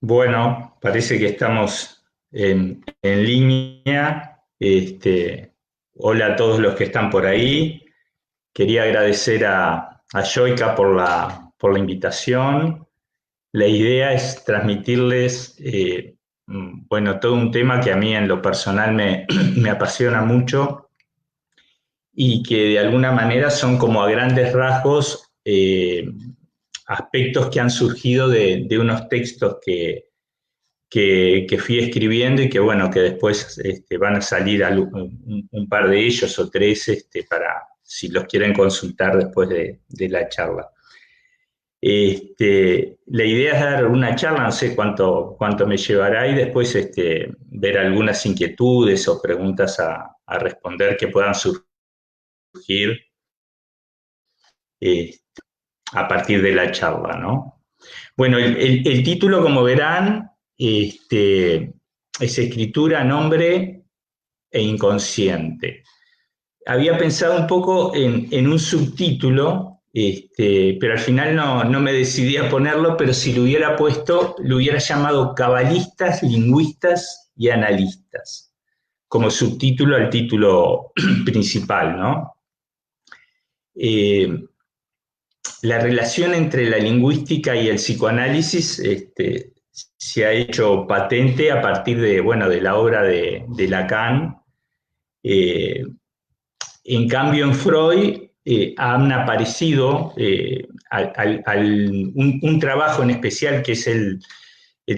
Bueno, parece que estamos en línea. Hola a todos los que están por ahí. Quería agradecer a Joica por la invitación. La idea es transmitirles, bueno, todo un tema que a mí en lo personal me apasiona mucho y que de alguna manera son como a grandes rasgos aspectos que han surgido de unos textos que fui escribiendo y que bueno, que después van a salir un par de ellos o tres para si los quieren consultar después de la charla. La idea es dar una charla, no sé cuánto me llevará y después ver algunas inquietudes o preguntas a responder que puedan surgir eh, a partir de la charla, ¿no? Bueno, el título, como verán, es escritura, nombre e inconsciente. Había pensado un poco en un subtítulo, pero al final no me decidí a ponerlo, pero si lo hubiera puesto, lo hubiera llamado Cabalistas, Lingüistas y Analistas, como subtítulo al título principal, ¿no? Eh, la relación entre la lingüística y el psicoanálisis se ha hecho patente a partir de, bueno, de la obra de Lacan. Eh, en cambio, en Freud han aparecido un trabajo en especial que es el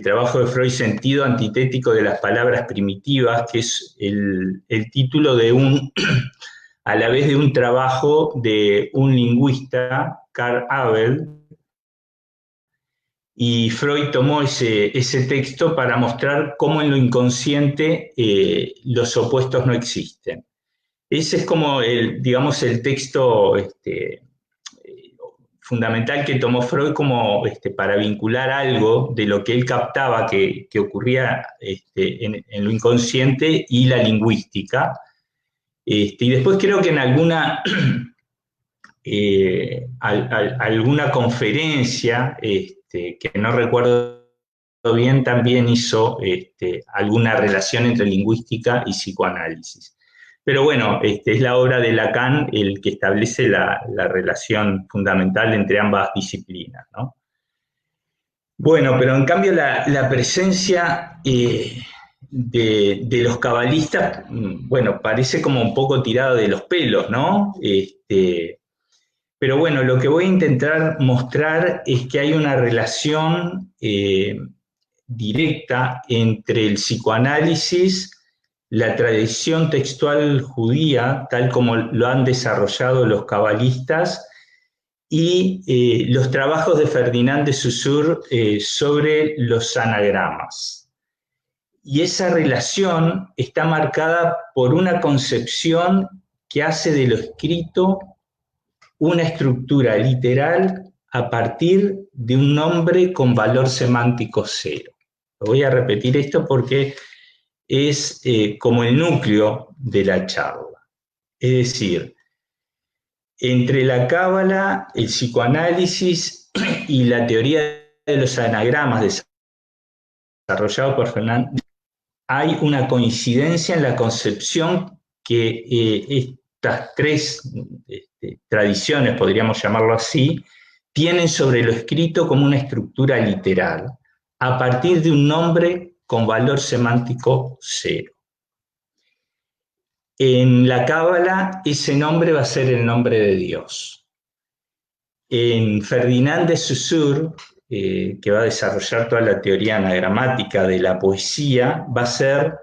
trabajo de Freud, Sentido antitético de las palabras primitivas, que es el título de a la vez de un trabajo de un lingüista, Karl Abel, y Freud tomó ese texto para mostrar cómo en lo inconsciente los opuestos no existen. Ese es como digamos, el texto fundamental que tomó Freud como para vincular algo de lo que él captaba que ocurría en lo inconsciente y la lingüística. Y después creo que en alguna conferencia, que no recuerdo bien, también hizo alguna relación entre lingüística y psicoanálisis. Pero bueno, es la obra de Lacan el que establece la relación fundamental entre ambas disciplinas, ¿no? Bueno, pero en cambio la presencia de los cabalistas, bueno, parece como un poco tirado de los pelos, ¿no? Pero bueno, lo que voy a intentar mostrar es que hay una relación directa entre el psicoanálisis, la tradición textual judía, tal como lo han desarrollado los cabalistas, y los trabajos de Ferdinand de Saussure sobre los anagramas. Y esa relación está marcada por una concepción que hace de lo escrito una estructura literal a partir de un nombre con valor semántico cero. Voy a repetir esto porque es como el núcleo de la charla. Es decir, entre la cábala, el psicoanálisis y la teoría de los anagramas desarrollado por Fernández, hay una coincidencia en la concepción que estas tres tradiciones, podríamos llamarlo así, tienen sobre lo escrito como una estructura literal, a partir de un nombre con valor semántico cero. En la Cábala, ese nombre va a ser el nombre de Dios. En Ferdinand de Saussure, que va a desarrollar toda la teoría anagramática de la poesía, va a ser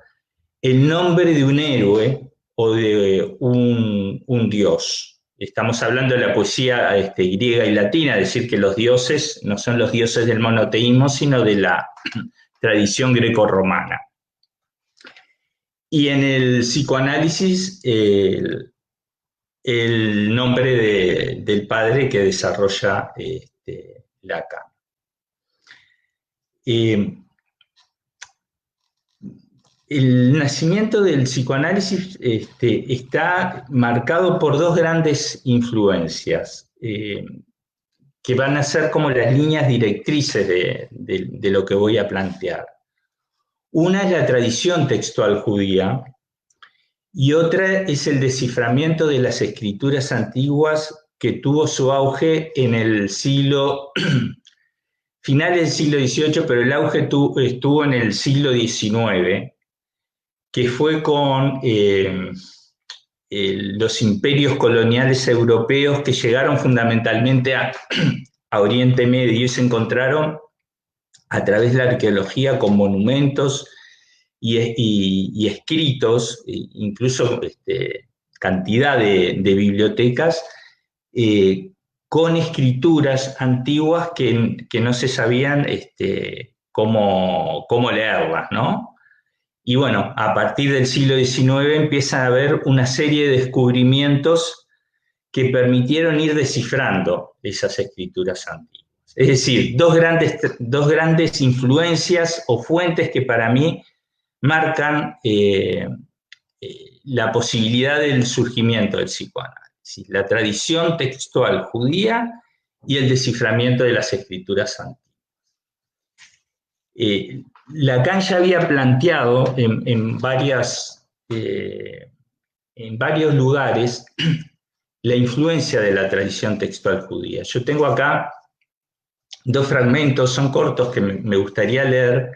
el nombre de un héroe o de un dios. Estamos hablando de la poesía griega y latina, es decir, que los dioses no son los dioses del monoteísmo, sino de la tradición greco-romana. Y en el psicoanálisis, el nombre del padre que desarrolla Lacan. El nacimiento del psicoanálisis está marcado por dos grandes influencias. que van a ser como las líneas directrices de lo que voy a plantear. Una es la tradición textual judía y otra es el desciframiento de las escrituras antiguas que tuvo su auge en el final del siglo XVIII, pero el auge estuvo en el siglo XIX, que fue con los imperios coloniales europeos que llegaron fundamentalmente a Oriente Medio y se encontraron a través de la arqueología con monumentos y escritos, incluso cantidad de bibliotecas, con escrituras antiguas que no se sabían cómo leerlas, ¿no? Y bueno, a partir del siglo XIX empiezan a haber una serie de descubrimientos que permitieron ir descifrando esas escrituras antiguas. Es decir, dos grandes influencias o fuentes que para mí marcan la posibilidad del surgimiento del psicoanálisis, la tradición textual judía y el desciframiento de las escrituras antiguas. Lacan ya había planteado en varios lugares la influencia de la tradición textual judía. Yo tengo acá dos fragmentos, son cortos, que me gustaría leer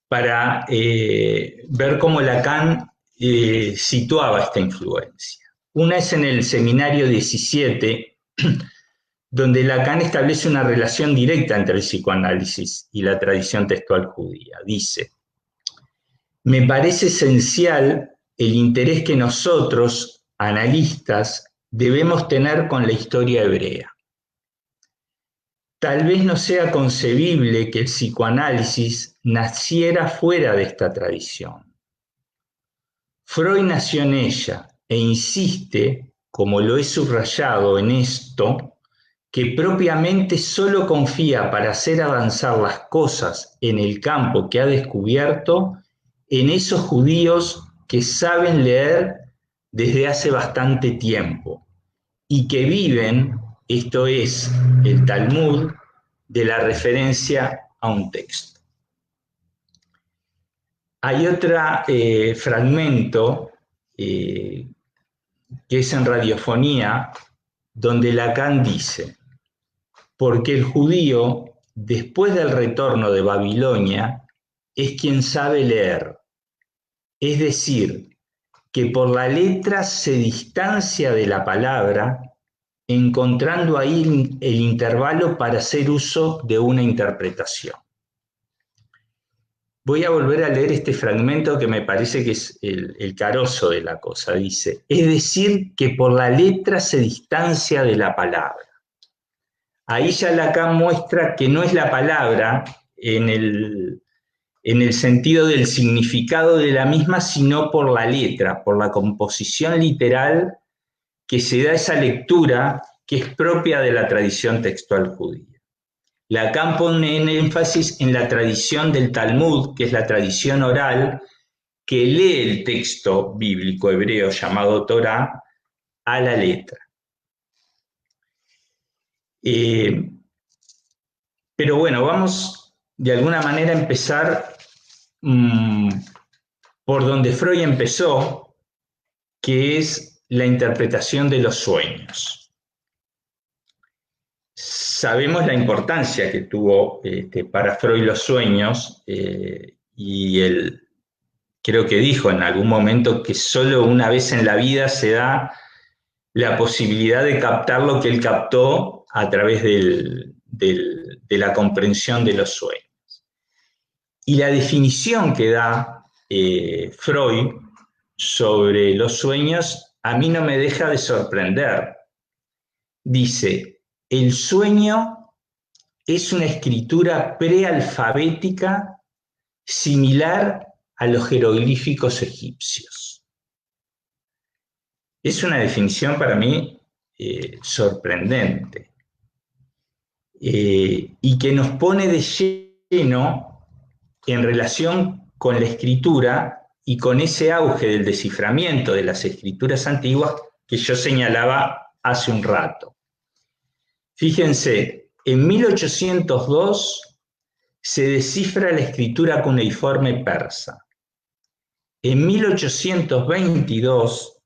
para ver cómo Lacan situaba esta influencia. Una es en el Seminario 17, donde Lacan establece una relación directa entre el psicoanálisis y la tradición textual judía. Dice: me parece esencial el interés que nosotros, analistas, debemos tener con la historia hebrea. Tal vez no sea concebible que el psicoanálisis naciera fuera de esta tradición. Freud nació en ella e insiste, como lo he subrayado en esto, que propiamente solo confía para hacer avanzar las cosas en el campo que ha descubierto en esos judíos que saben leer desde hace bastante tiempo y que viven, esto es, el Talmud, de la referencia a un texto. Hay otro fragmento que es en Radiofonía, donde Lacan dice: porque el judío, después del retorno de Babilonia, es quien sabe leer, es decir, que por la letra se distancia de la palabra, encontrando ahí el intervalo para hacer uso de una interpretación. Voy a volver a leer este fragmento que me parece que es el carozo de la cosa. Dice: es decir, que por la letra se distancia de la palabra. Ahí ya Lacan muestra que no es la palabra en el sentido del significado de la misma, sino por la letra, por la composición literal que se da a esa lectura que es propia de la tradición textual judía. Lacan pone en énfasis en la tradición del Talmud, que es la tradición oral, que lee el texto bíblico hebreo llamado Torá a la letra. Pero bueno, vamos de alguna manera a empezar por donde Freud empezó, que es la interpretación de los sueños. Sabemos la importancia que tuvo para Freud los sueños y él creo que dijo en algún momento que solo una vez en la vida se da la posibilidad de captar lo que él captó a través de la comprensión de los sueños. Y la definición que da Freud sobre los sueños a mí no me deja de sorprender. Dice: el sueño es una escritura prealfabética similar a los jeroglíficos egipcios. Es una definición para mí sorprendente y que nos pone de lleno en relación con la escritura y con ese auge del desciframiento de las escrituras antiguas que yo señalaba hace un rato. Fíjense, En 1802 se descifra la escritura cuneiforme persa. En 1822,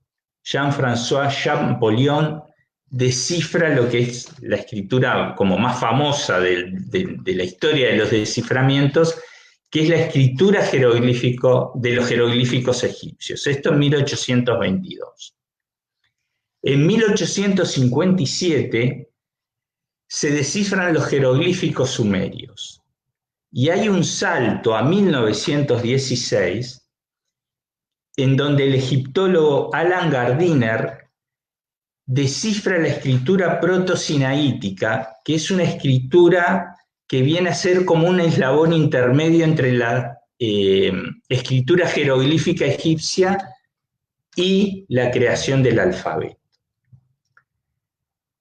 Jean-François Champollion descifra lo que es la escritura como más famosa de la historia de los desciframientos, que es la escritura de los jeroglíficos egipcios. Esto en 1822. En 1857 se descifran los jeroglíficos sumerios y hay un salto a 1916 en donde el egiptólogo Alan Gardiner descifra la escritura proto-sinaítica, que es una escritura que viene a ser como un eslabón intermedio entre la escritura jeroglífica egipcia y la creación del alfabeto.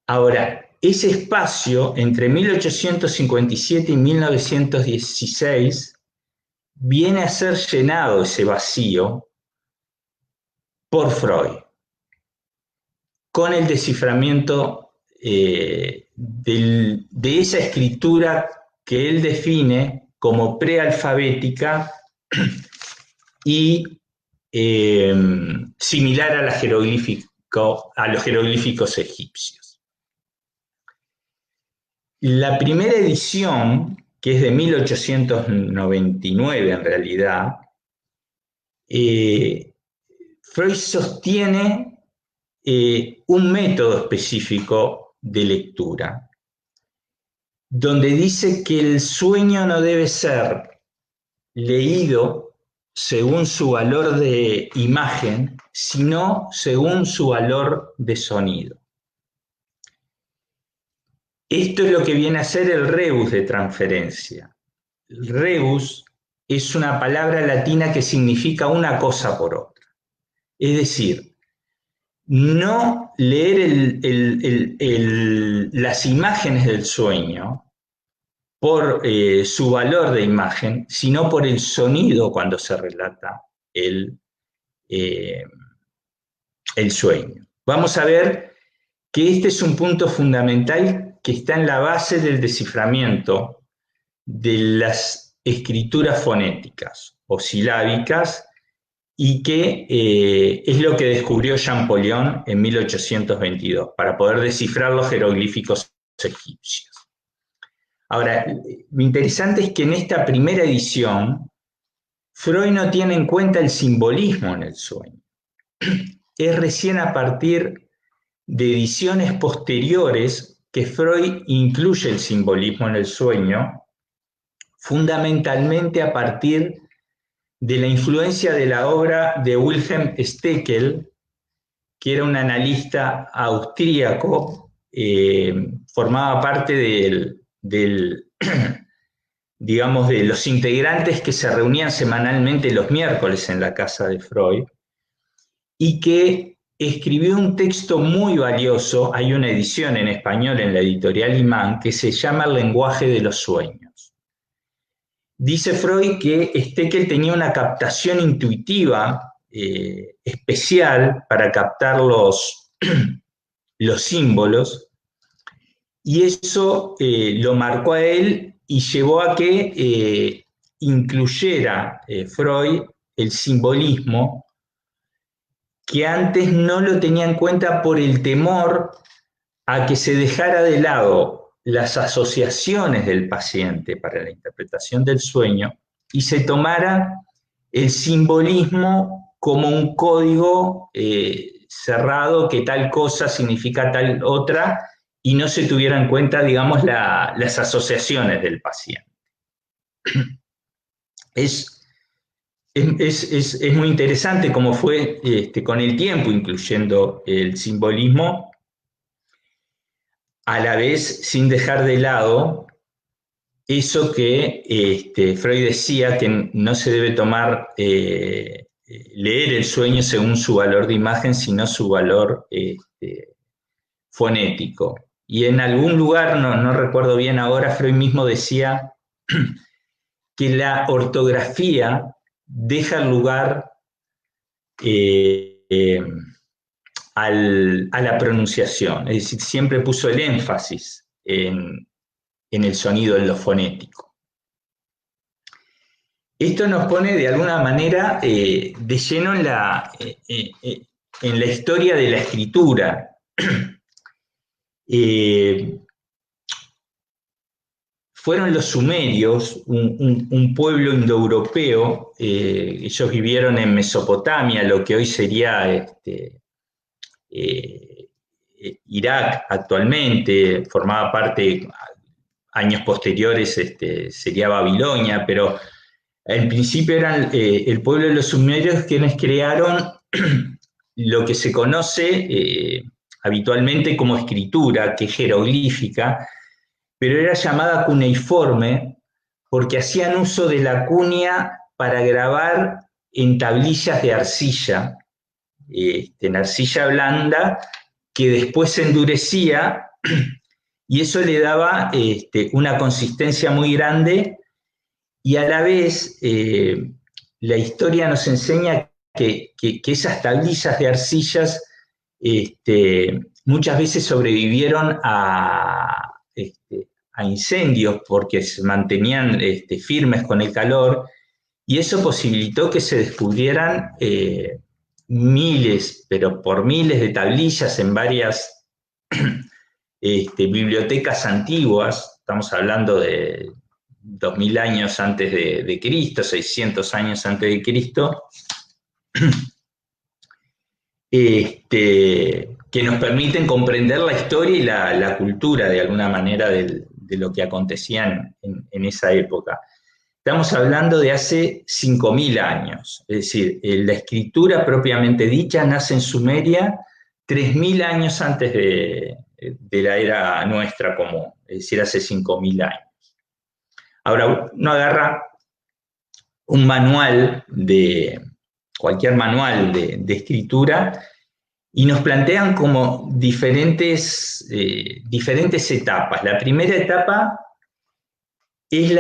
Ahora, ese espacio entre 1857 y 1916 viene a ser llenado, ese vacío, por Freud, con el desciframiento de esa escritura que él define como prealfabética y similar a los jeroglíficos egipcios. La primera edición, que es de 1899 en realidad, Freud sostiene un método específico de lectura, donde dice que el sueño no debe ser leído según su valor de imagen, sino según su valor de sonido. Esto es lo que viene a ser el rebus de transferencia. El rebus es una palabra latina que significa una cosa por otra. Es decir, no leer las imágenes del sueño por su valor de imagen, sino por el sonido cuando se relata el sueño. Vamos a ver que este es un punto fundamental que está en la base del desciframiento de las escrituras fonéticas o silábicas, y que es lo que descubrió Champollion en 1822 para poder descifrar los jeroglíficos egipcios. Ahora, lo interesante es que en esta primera edición Freud no tiene en cuenta el simbolismo en el sueño. Es recién a partir de ediciones posteriores que Freud incluye el simbolismo en el sueño, fundamentalmente a partir de la influencia de la obra de Wilhelm Steckel, que era un analista austríaco, formaba parte digamos, de los integrantes que se reunían semanalmente los miércoles en la casa de Freud, y que escribió un texto muy valioso. Hay una edición en español en la editorial Imán que se llama El lenguaje de los sueños. Dice Freud que Steckel tenía una captación intuitiva especial para captar los símbolos, y eso lo marcó a él y llevó a que incluyera Freud el simbolismo, que antes no lo tenía en cuenta por el temor a que se dejara de lado las asociaciones del paciente para la interpretación del sueño y se tomara el simbolismo como un código cerrado, que tal cosa significa tal otra, y no se tuviera en cuenta, digamos, las asociaciones del paciente. Es muy interesante cómo fue con el tiempo incluyendo el simbolismo, a la vez sin dejar de lado eso que Freud decía, que no se debe tomar, leer el sueño según su valor de imagen, sino su valor fonético. Y en algún lugar, no recuerdo bien ahora, Freud mismo decía que la ortografía deja lugar a la pronunciación, es decir, siempre puso el énfasis en en el sonido, en lo fonético. Esto nos pone de alguna manera de lleno en la historia de la escritura. Fueron los sumerios, un pueblo indoeuropeo. Ellos vivieron en Mesopotamia, lo que hoy sería Irak actualmente, formaba parte, años posteriores sería Babilonia, pero en principio eran el pueblo de los sumerios quienes crearon lo que se conoce habitualmente como escritura, que es jeroglífica, pero era llamada cuneiforme porque hacían uso de la cunia para grabar en tablillas de arcilla, en arcilla blanda, que después se endurecía y eso le daba una consistencia muy grande, y a la vez la historia nos enseña que esas tablillas de arcillas muchas veces sobrevivieron a incendios porque se mantenían firmes con el calor, y eso posibilitó que se descubrieran miles, pero por miles de tablillas en varias bibliotecas antiguas. Estamos hablando de 2000 años antes de Cristo, 600 años antes de Cristo, que nos permiten comprender la historia y la cultura, de alguna manera, de lo que acontecía en esa época. Estamos hablando de hace 5000 años, es decir, la escritura propiamente dicha nace en Sumeria 3000 años antes de la era nuestra común, es decir, hace 5000 años. Ahora, uno agarra un manual, cualquier manual de escritura, y nos plantean como diferentes etapas. La primera etapa es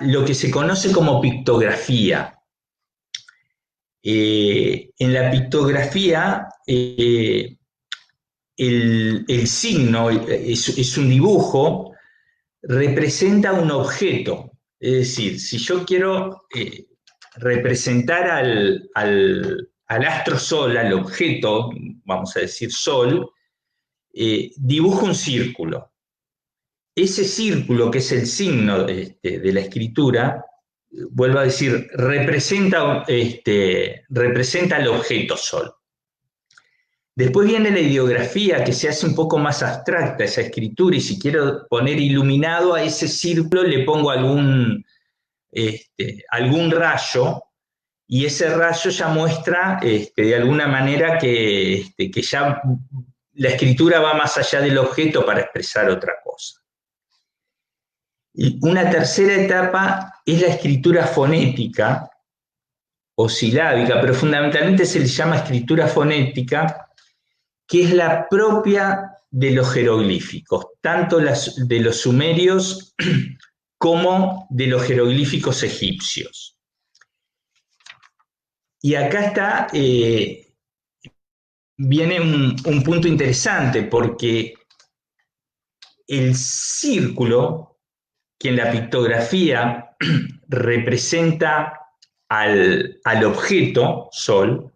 lo que se conoce como pictografía. En la pictografía, el signo es un dibujo, representa un objeto. Es decir, si yo quiero representar al astro Sol, al objeto, vamos a decir Sol, dibujo un círculo. Ese círculo, que es el signo de la escritura, vuelvo a decir, representa el objeto Sol. Después viene la ideografía, que se hace un poco más abstracta esa escritura, y si quiero poner iluminado a ese círculo le pongo algún rayo, y ese rayo ya muestra de alguna manera que ya la escritura va más allá del objeto para expresar otra cosa. Y una tercera etapa es la escritura fonética o silábica, pero fundamentalmente se le llama escritura fonética, que es la propia de los jeroglíficos, tanto de los sumerios como de los jeroglíficos egipcios. Y acá viene un punto interesante, porque el círculo, que en la pictografía representa al objeto Sol,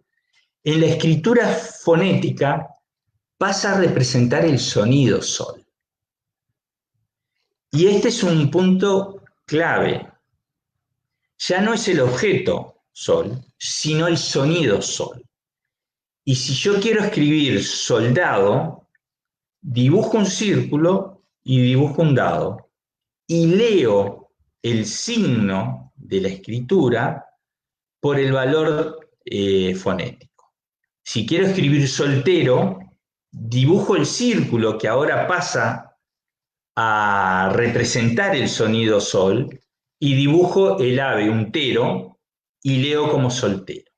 en la escritura fonética pasa a representar el sonido Sol. Y este es un punto clave. Ya no es el objeto Sol, sino el sonido Sol. Y si yo quiero escribir soldado, dibujo un círculo y dibujo un dado, y leo el signo de la escritura por el valor fonético. Si quiero escribir soltero, dibujo el círculo, que ahora pasa a representar el sonido Sol, y dibujo el ave, un tero, y leo como soltero.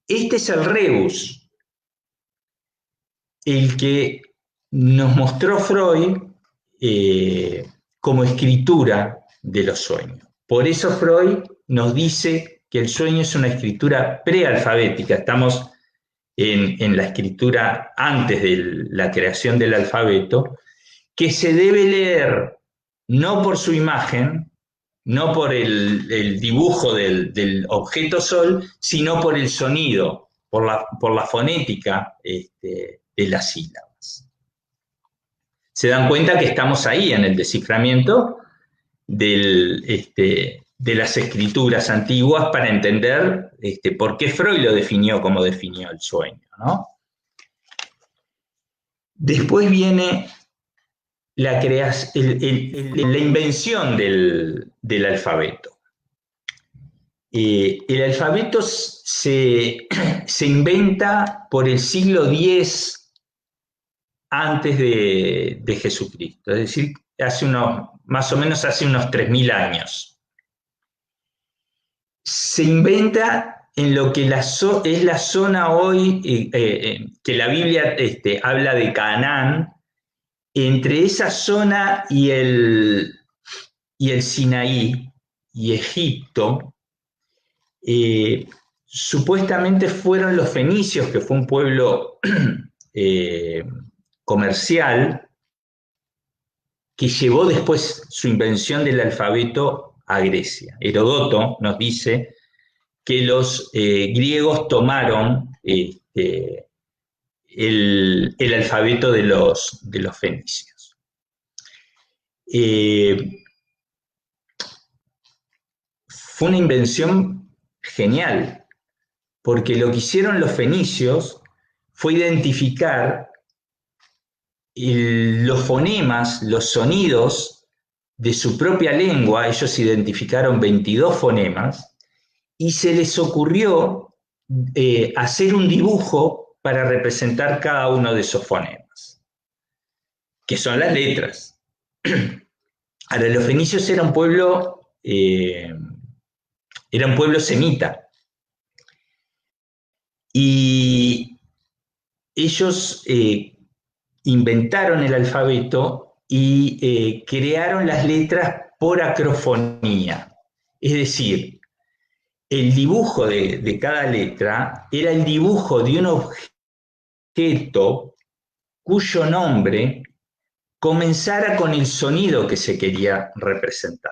Este es el rebus, el que nos mostró Freud como escritura de los sueños. Por eso Freud nos dice que el sueño es una escritura prealfabética. Estamos en la escritura antes de la creación del alfabeto, que se debe leer no por su imagen, no por el dibujo del objeto Sol, sino por el sonido, por la fonética de las sílabas. Se dan cuenta que estamos ahí en el desciframiento de las escrituras antiguas para entender por qué Freud lo definió como definió el sueño, ¿no? Después viene la invención del alfabeto. El alfabeto se inventa por el siglo X antes de Jesucristo, es decir, más o menos hace unos 3000 años. Se inventa en lo que es la zona hoy, que la Biblia habla de Canaán, entre esa zona y el Sinaí y Egipto. Supuestamente fueron los fenicios, que fue un pueblo comercial, que llevó después su invención del alfabeto a Grecia. Heródoto nos dice que los griegos tomaron el alfabeto de los fenicios. Fue una invención genial, porque lo que hicieron los fenicios fue identificar los fonemas, los sonidos de su propia lengua. Ellos identificaron 22 fonemas y se les ocurrió hacer un dibujo para representar cada uno de esos fonemas, que son las letras. Ahora, los fenicios eran un pueblo semita, y ellos inventaron el alfabeto y crearon las letras por acrofonía. Es decir, el dibujo de cada letra era el dibujo de un objeto cuyo nombre comenzara con el sonido que se quería representar.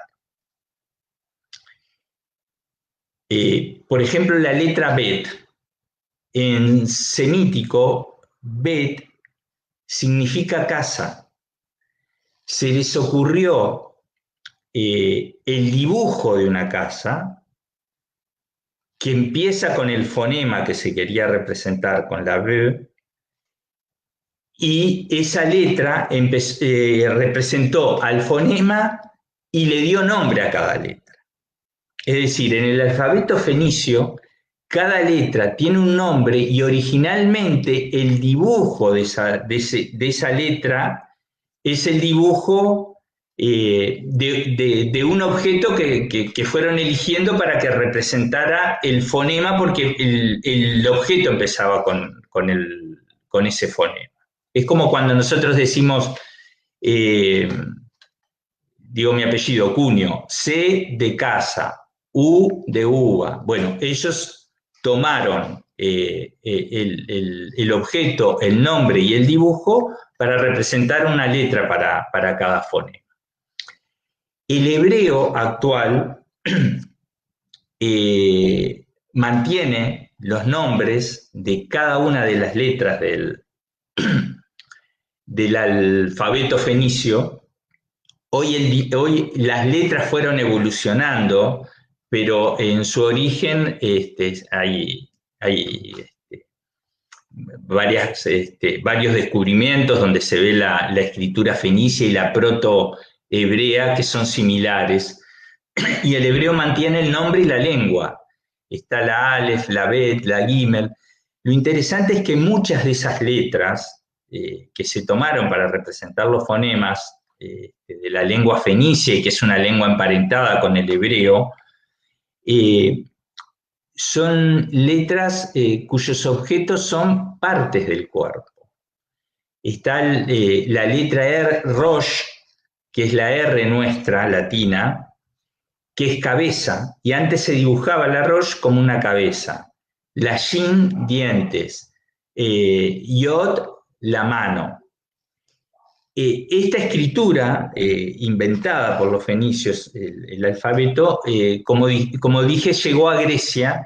Por ejemplo, la letra Bet. En semítico, Bet significa casa. Se les ocurrió el dibujo de una casa que empieza con el fonema que se quería representar con la B, y esa letra representó al fonema y le dio nombre a cada letra. Es decir, en el alfabeto fenicio, cada letra tiene un nombre y originalmente el dibujo de esa letra es el dibujo de un objeto que fueron eligiendo para que representara el fonema, porque el objeto empezaba con ese fonema. Es como cuando nosotros decimos, digo mi apellido, Cunio, C de casa, U de uva. Bueno, ellos tomaron el objeto, el nombre y el dibujo para representar una letra para cada fonema. El hebreo actual mantiene los nombres de cada una de las letras del alfabeto fenicio. Hoy las letras fueron evolucionando, pero en su origen hay varios descubrimientos donde se ve la escritura fenicia y la proto-hebrea, que son similares, y el hebreo mantiene el nombre y la lengua. Está la Aleph, la Bet, la Gimel. Lo interesante es que muchas de esas letras que se tomaron para representar los fonemas de la lengua fenicia, y que es una lengua emparentada con el hebreo, son letras cuyos objetos son partes del cuerpo. Está la letra R, Rosh, que es la R nuestra, latina, que es cabeza, y antes se dibujaba la Rosh como una cabeza. La Shin, dientes. Yod, la mano. esta escritura inventada por los fenicios, el alfabeto, como dije, llegó a Grecia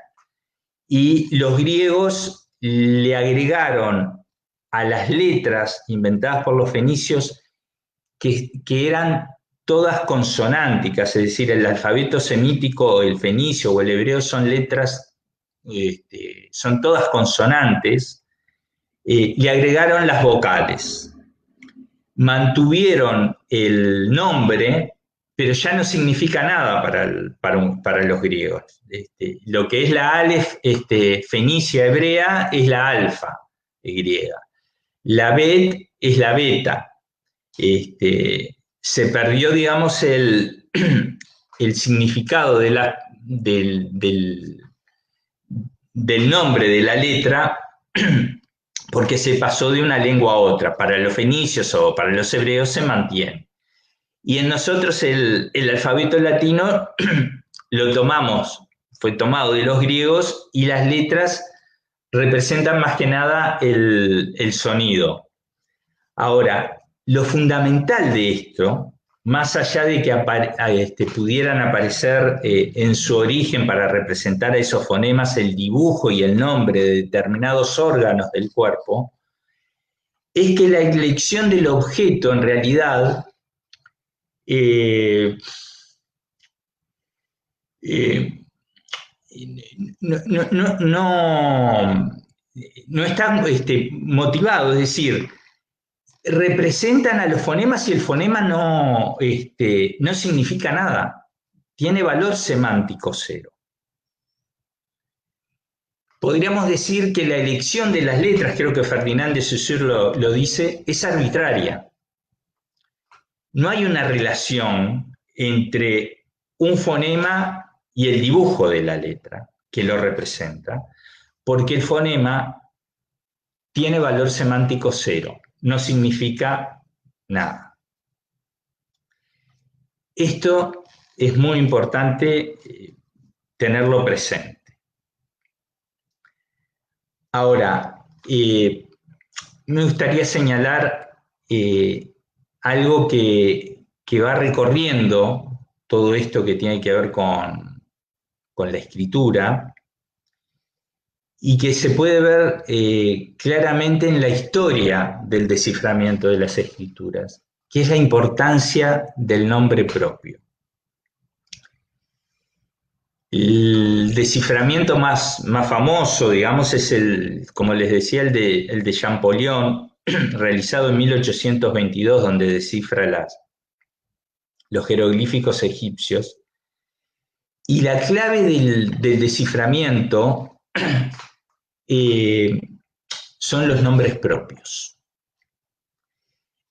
y los griegos le agregaron a las letras inventadas por los fenicios que eran todas consonánticas, es decir, el alfabeto semítico, el fenicio o el hebreo son letras, son todas consonantes, le agregaron las vocales. Mantuvieron el nombre, pero ya no significa nada para los griegos. Lo que es la alef fenicia hebrea es la alfa griega. La bet es la beta. Se perdió, digamos, el significado del nombre de la letra porque se pasó de una lengua a otra. Para los fenicios o para los hebreos se mantiene. Y en nosotros el alfabeto latino lo tomamos, fue tomado de los griegos y las letras representan más que nada el sonido. Ahora, lo fundamental de esto, más allá de que pudieran aparecer en su origen para representar a esos fonemas el dibujo y el nombre de determinados órganos del cuerpo, es que la elección del objeto en realidad no está motivado, es decir, representan a los fonemas y el fonema no significa nada, tiene valor semántico cero. Podríamos decir que la elección de las letras, creo que Ferdinand de Saussure lo dice, es arbitraria. No hay una relación entre un fonema y el dibujo de la letra que lo representa, porque el fonema tiene valor semántico cero, no significa nada. Esto es muy importante tenerlo presente. Ahora, me gustaría señalar algo que va recorriendo todo esto que tiene que ver con la escritura y que se puede ver claramente en la historia del desciframiento de las escrituras, que es la importancia del nombre propio. El desciframiento más famoso, digamos, es como les decía, el de Champollion, realizado en 1822, donde descifra los jeroglíficos egipcios. Y la clave del desciframiento son los nombres propios.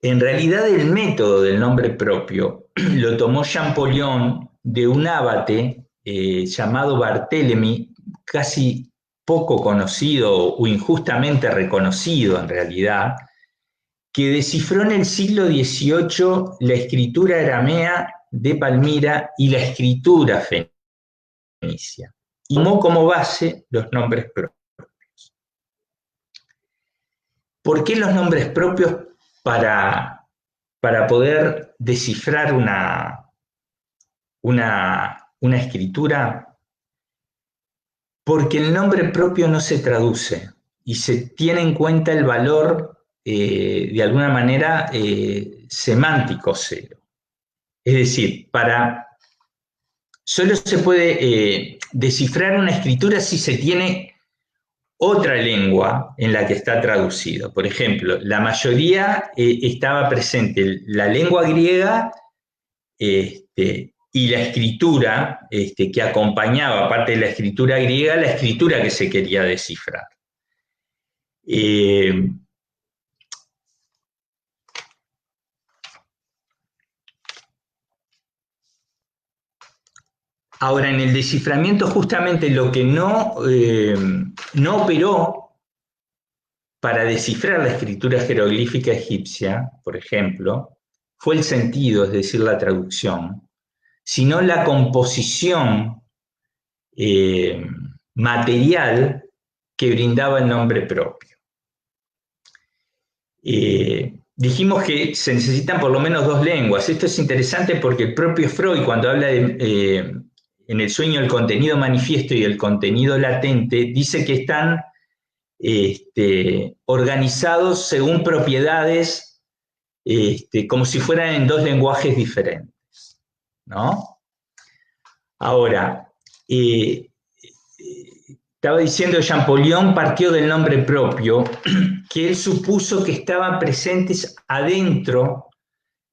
En realidad, el método del nombre propio lo tomó Champollion de un abate llamado Barthélemy, casi poco conocido o injustamente reconocido en realidad, que descifró en el siglo XVIII la escritura aramea de Palmira y la escritura fenicia, y tomó como base los nombres propios. ¿Por qué los nombres propios para poder descifrar una escritura? Porque el nombre propio no se traduce y se tiene en cuenta el valor, de alguna manera, semántico cero. Es decir, solo se puede descifrar una escritura si se tiene otra lengua en la que está traducido. Por ejemplo, la mayoría estaba presente la lengua griega y la escritura que acompañaba, aparte de la escritura griega, la escritura que se quería descifrar. Ahora, en el desciframiento, justamente lo que no operó para descifrar la escritura jeroglífica egipcia, por ejemplo, fue el sentido, es decir, la traducción, sino la composición material que brindaba el nombre propio. dijimos que se necesitan por lo menos 2 lenguas. Esto es interesante porque el propio Freud, cuando habla en el sueño del contenido manifiesto y el contenido latente, dice que están organizados según propiedades, como si fueran en 2 lenguajes diferentes, ¿no? Ahora, estaba diciendo, Champollion partió del nombre propio, que él supuso que estaban presentes adentro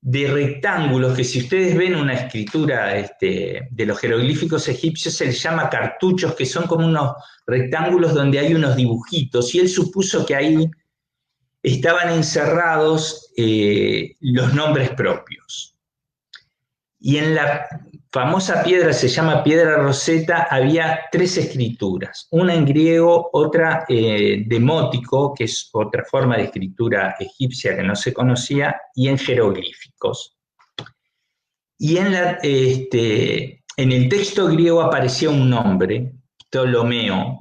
de rectángulos, que si ustedes ven una escritura de los jeroglíficos egipcios, se les llama cartuchos, que son como unos rectángulos donde hay unos dibujitos, y él supuso que ahí estaban encerrados los nombres propios. Y en la famosa piedra, se llama piedra Rosetta, había 3 escrituras, una en griego, otra demótico, que es otra forma de escritura egipcia que no se conocía, y en jeroglíficos. Y en el texto griego aparecía un nombre, Ptolomeo,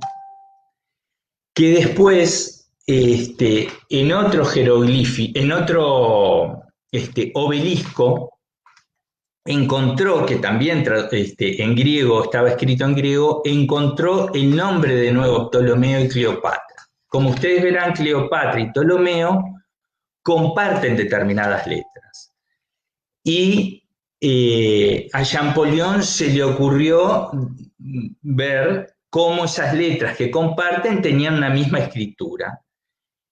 que después en otro jeroglífico, en otro obelisco, encontró, que también en griego, estaba escrito en griego, encontró el nombre de nuevo, Ptolomeo y Cleopatra. Como ustedes verán, Cleopatra y Ptolomeo comparten determinadas letras. Y a Champollion se le ocurrió ver cómo esas letras que comparten tenían una misma escritura.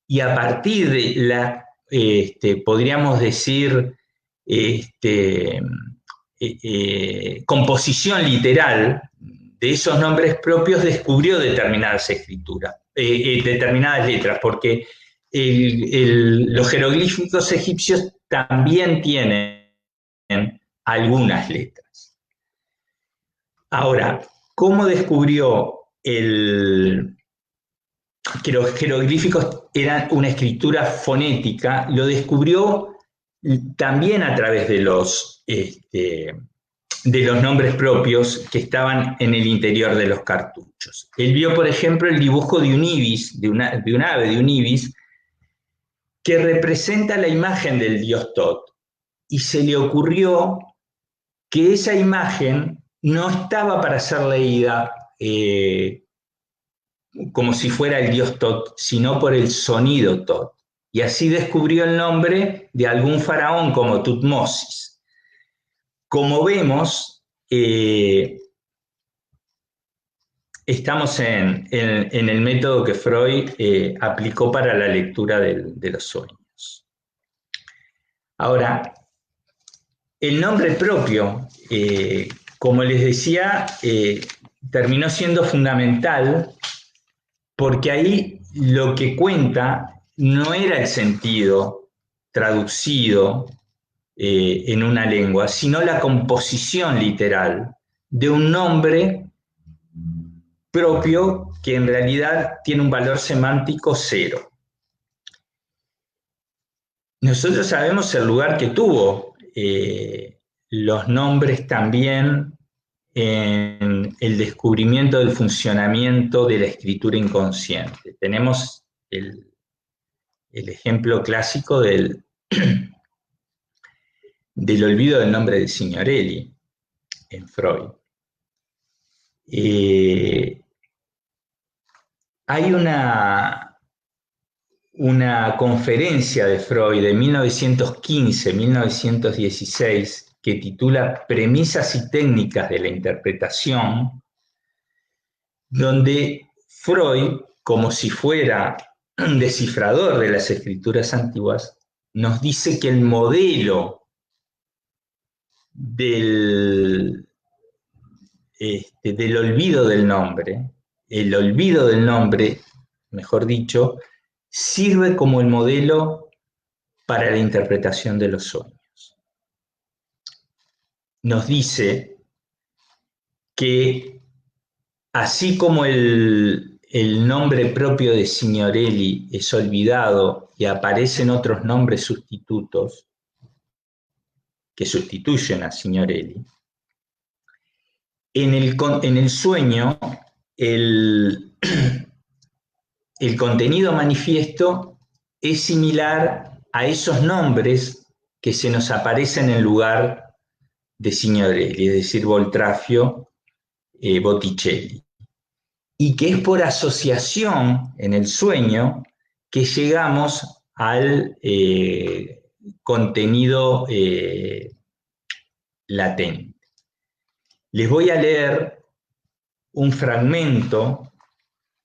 Y a partir de la, podríamos decir, composición literal de esos nombres propios, descubrió determinadas escrituras, determinadas letras, porque los jeroglíficos egipcios también tienen algunas letras. Ahora, ¿cómo descubrió que los jeroglíficos eran una escritura fonética? Lo descubrió también a través de los nombres propios que estaban en el interior de los cartuchos. Él vio, por ejemplo, el dibujo de un ibis, de un ave, de un ibis, que representa la imagen del dios Tot, y se le ocurrió que esa imagen no estaba para ser leída como si fuera el dios Tot, sino por el sonido Tot. Y así descubrió el nombre de algún faraón como Tutmosis. Como vemos, estamos en el método que Freud aplicó para la lectura de los sueños. Ahora, el nombre propio, como les decía, terminó siendo fundamental porque ahí lo que cuenta no era el sentido traducido en una lengua, sino la composición literal de un nombre propio que en realidad tiene un valor semántico 0. Nosotros sabemos el lugar que tuvo los nombres también en el descubrimiento del funcionamiento de la escritura inconsciente. Tenemos el ejemplo clásico del olvido del nombre de Signorelli en Freud. Hay una conferencia de Freud de 1915-1916 que titula Premisas y técnicas de la interpretación, donde Freud, como si fuera un descifrador de las escrituras antiguas, nos dice que el modelo del olvido del nombre, el olvido del nombre, mejor dicho, sirve como el modelo para la interpretación de los sueños. Nos dice que así como el nombre propio de Signorelli es olvidado y aparecen otros nombres sustitutos que sustituyen a Signorelli, en el sueño el contenido manifiesto es similar a esos nombres que se nos aparecen en lugar de Signorelli, es decir, Boltraffio, Botticelli. Y que es por asociación en el sueño que llegamos al contenido latente. Les voy a leer un fragmento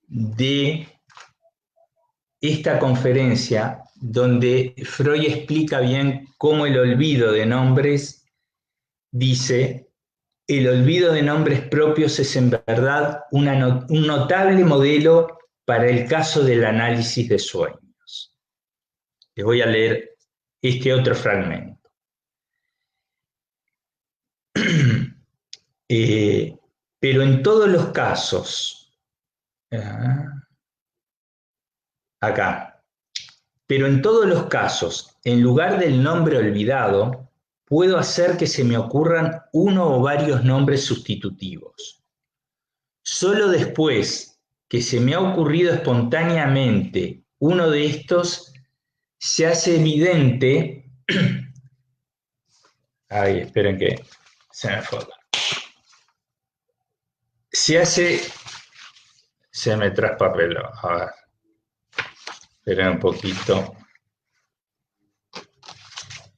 de esta conferencia donde Freud explica bien cómo el olvido de nombres dice: el olvido de nombres propios es en verdad un notable modelo para el caso del análisis de sueños. Les voy a leer este otro fragmento. Pero en todos los casos, acá, pero en todos los casos, en lugar del nombre olvidado, puedo hacer que se me ocurran uno o varios nombres sustitutivos. Solo después que se me ha ocurrido espontáneamente uno de estos, se hace evidente. Ay, esperen que se me foca. Se me traspapeló. A ver. Esperen un poquito.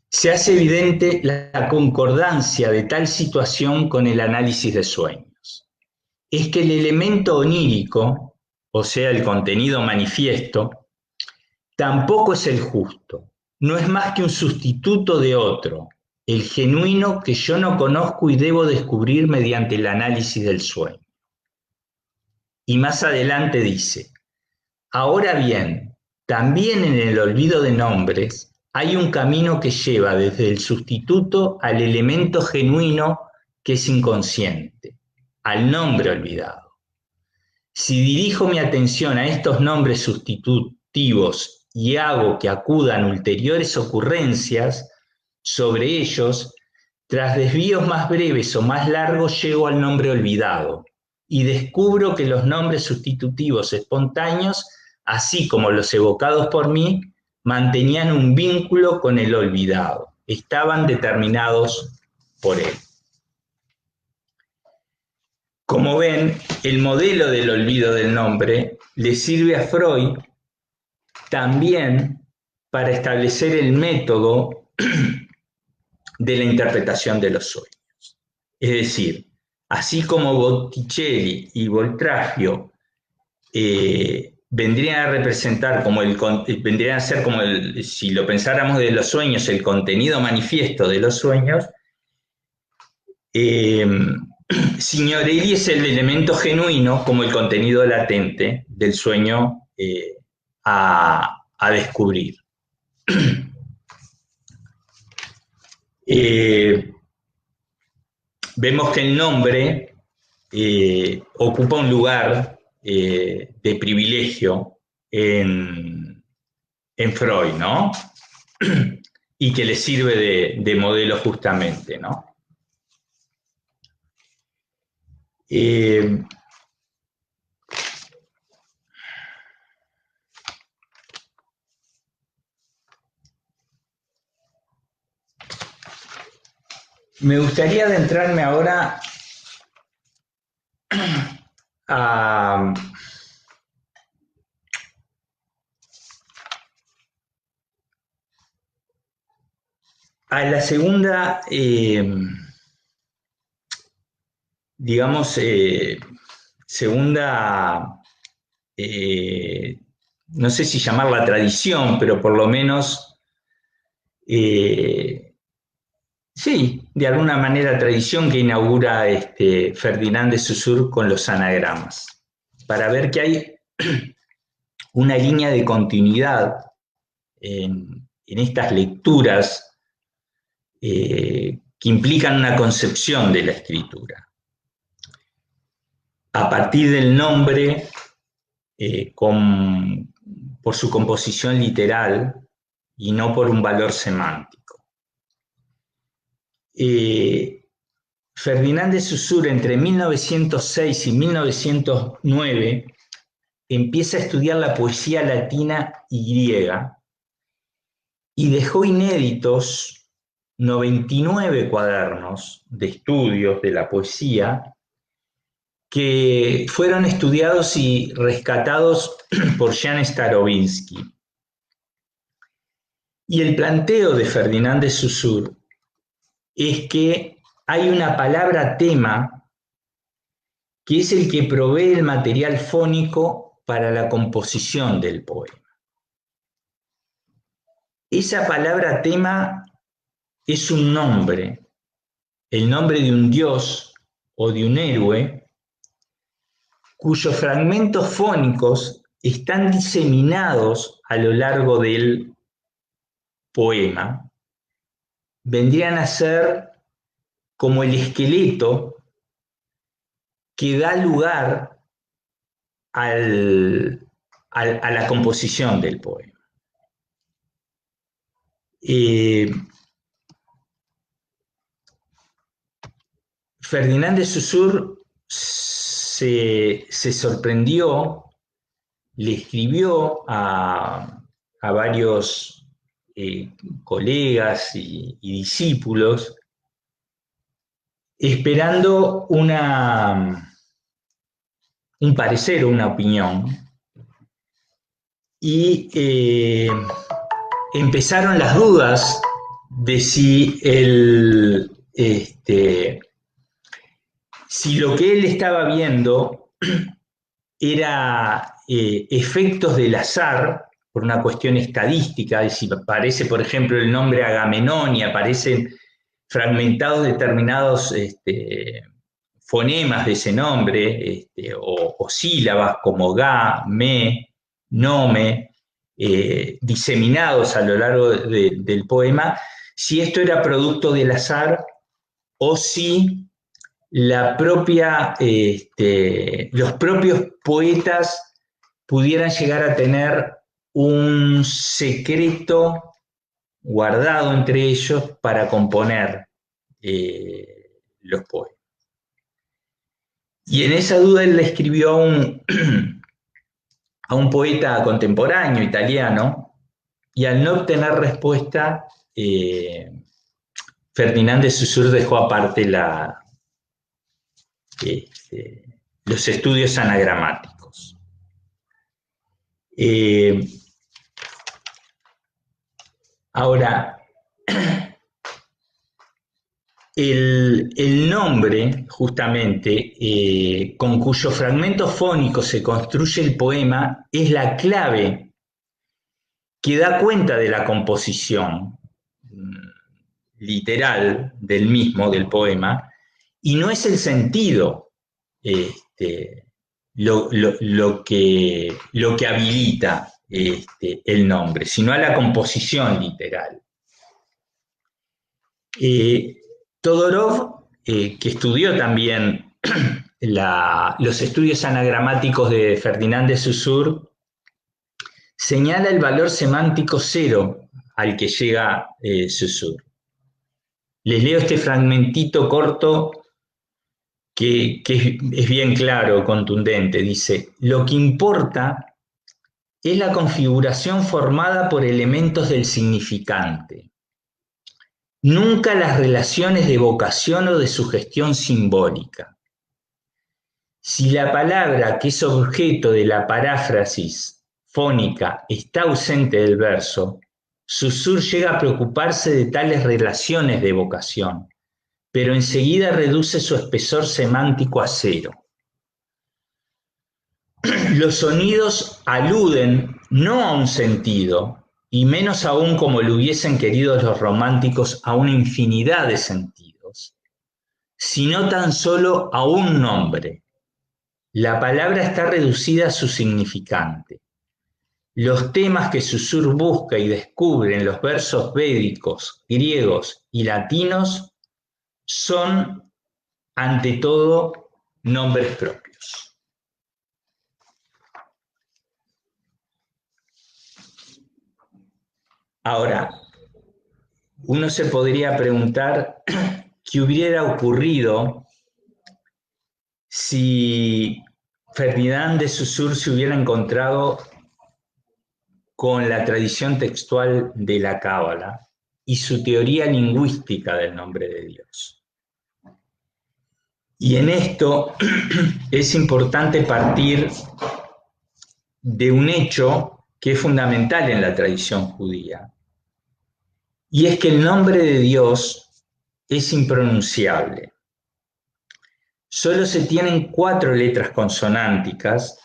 Se hace evidente la concordancia de tal situación con el análisis de sueños. Es que el elemento onírico, o sea, el contenido manifiesto, tampoco es el justo. No es más que un sustituto de otro, el genuino que yo no conozco y debo descubrir mediante el análisis del sueño. Y más adelante dice: ahora bien, también en el olvido de nombres hay un camino que lleva desde el sustituto al elemento genuino que es inconsciente, al nombre olvidado. Si dirijo mi atención a estos nombres sustitutivos y hago que acudan ulteriores ocurrencias sobre ellos, tras desvíos más breves o más largos llego al nombre olvidado y descubro que los nombres sustitutivos espontáneos, así como los evocados por mí, mantenían un vínculo con el olvidado, estaban determinados por él. Como ven, el modelo del olvido del nombre le sirve a Freud también para establecer el método de la interpretación de los sueños. Es decir, así como Botticelli y Boltraffio vendrían a representar vendrían a ser como si lo pensáramos de los sueños, el contenido manifiesto de los sueños, Signorelli es el elemento genuino como el contenido latente del sueño a descubrir. Vemos que el nombre ocupa un lugar de privilegio en Freud, ¿no? Y que le sirve de modelo justamente, ¿no? Me gustaría adentrarme ahora a la segunda, segunda, no sé si llamarla tradición, pero por lo menos, sí, de alguna manera tradición que inaugura Ferdinand de Saussure con los anagramas, para ver que hay una línea de continuidad en estas lecturas que implican una concepción de la escritura. A partir del nombre, por su composición literal y no por un valor semántico. Ferdinand de Saussure, entre 1906 y 1909, empieza a estudiar la poesía latina y griega y dejó inéditos 99 cuadernos de estudios de la poesía que fueron estudiados y rescatados por Jan Starobinski. Y el planteo de Ferdinand de Saussure es que hay una palabra tema que es el que provee el material fónico para la composición del poema. Esa palabra tema es un nombre, el nombre de un dios o de un héroe, cuyos fragmentos fónicos están diseminados a lo largo del poema, vendrían a ser como el esqueleto que da lugar a la composición del poema. Ferdinand de Saussure se sorprendió, le escribió a varios colegas y discípulos, esperando un parecer o una opinión, y empezaron las dudas de si si lo que él estaba viendo era efectos del azar por una cuestión estadística, y si aparece, por ejemplo, el nombre Agamenón y aparecen fragmentados determinados fonemas de ese nombre, o sílabas como ga, me, nome, diseminados a lo largo del poema, si esto era producto del azar o si los propios poetas pudieran llegar a tener un secreto guardado entre ellos para componer los poemas. Y en esa duda él le escribió a un poeta contemporáneo italiano, y al no obtener respuesta, Ferdinand de Saussure dejó aparte los estudios anagramáticos. Ahora, el nombre, justamente, con cuyos fragmentos fónicos se construye el poema, es la clave que da cuenta de la composición literal del mismo, del poema, y no es el sentido lo que habilita el nombre, sino a la composición literal. Todorov, que estudió también los estudios anagramáticos de Ferdinand de Saussure, señala el valor semántico cero al que llega Saussure. Les leo este fragmentito corto que es bien claro, contundente. Dice: lo que importa es la configuración formada por elementos del significante, nunca las relaciones de evocación o de sugestión simbólica. Si la palabra que es objeto de la paráfrasis fónica está ausente del verso, Saussure llega a preocuparse de tales relaciones de evocación, pero enseguida reduce su espesor semántico a cero. Los sonidos aluden no a un sentido, y menos aún como lo hubiesen querido los románticos a una infinidad de sentidos, sino tan solo a un nombre. La palabra está reducida a su significante. Los temas que Saussure busca y descubre en los versos védicos, griegos y latinos son, ante todo, nombres propios. Ahora, uno se podría preguntar qué hubiera ocurrido si Ferdinand de Saussure se hubiera encontrado con la tradición textual de la Cábala y su teoría lingüística del nombre de Dios. Y en esto es importante partir de un hecho que es fundamental en la tradición judía, y es que el nombre de Dios es impronunciable. Solo se tienen 4 letras consonánticas.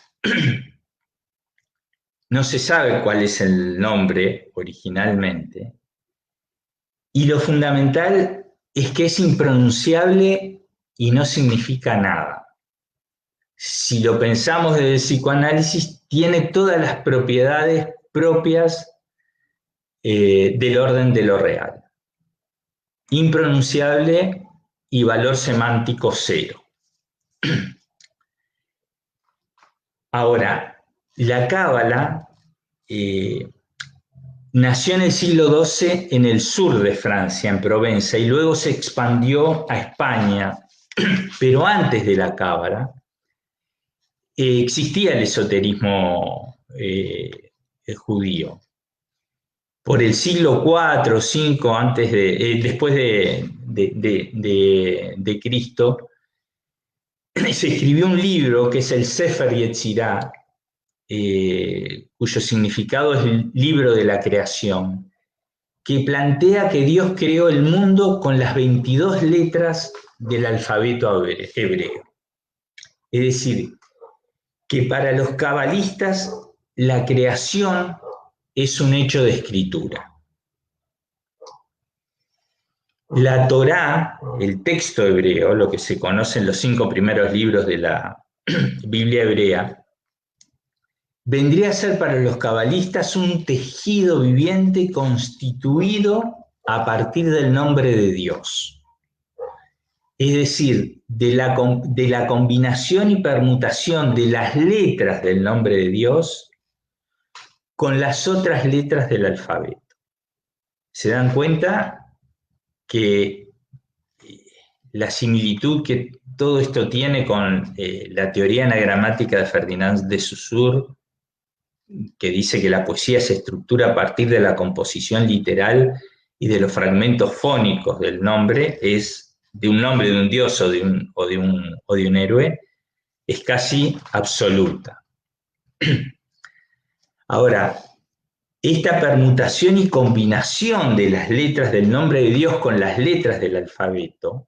No se sabe cuál es el nombre originalmente. Y lo fundamental es que es impronunciable y no significa nada. Si lo pensamos desde el psicoanálisis, tiene todas las propiedades propias del orden de lo real. Impronunciable y valor semántico 0. Ahora, la Cábala nació en el siglo XII en el sur de Francia, en Provenza, y luego se expandió a España. Pero antes de la Cábala existía el esoterismo judío. Por el siglo IV o V después de Cristo, se escribió un libro que es el Sefer Yetzirah, cuyo significado es el libro de la creación, que plantea que Dios creó el mundo con las 22 letras del alfabeto hebreo. Es decir, que para los cabalistas la creación es un hecho de escritura. La Torá, el texto hebreo, lo que se conocen los 5 primeros libros de la Biblia hebrea, vendría a ser para los cabalistas un tejido viviente constituido a partir del nombre de Dios. Es decir, de la combinación y permutación de las letras del nombre de Dios con las otras letras del alfabeto. ¿Se dan cuenta que la similitud que todo esto tiene con la teoría anagramática de Ferdinand de Saussure, que dice que la poesía se estructura a partir de la composición literal y de los fragmentos fónicos del nombre, es de un nombre de un dios o de un héroe, es casi absoluta. Ahora, esta permutación y combinación de las letras del nombre de Dios con las letras del alfabeto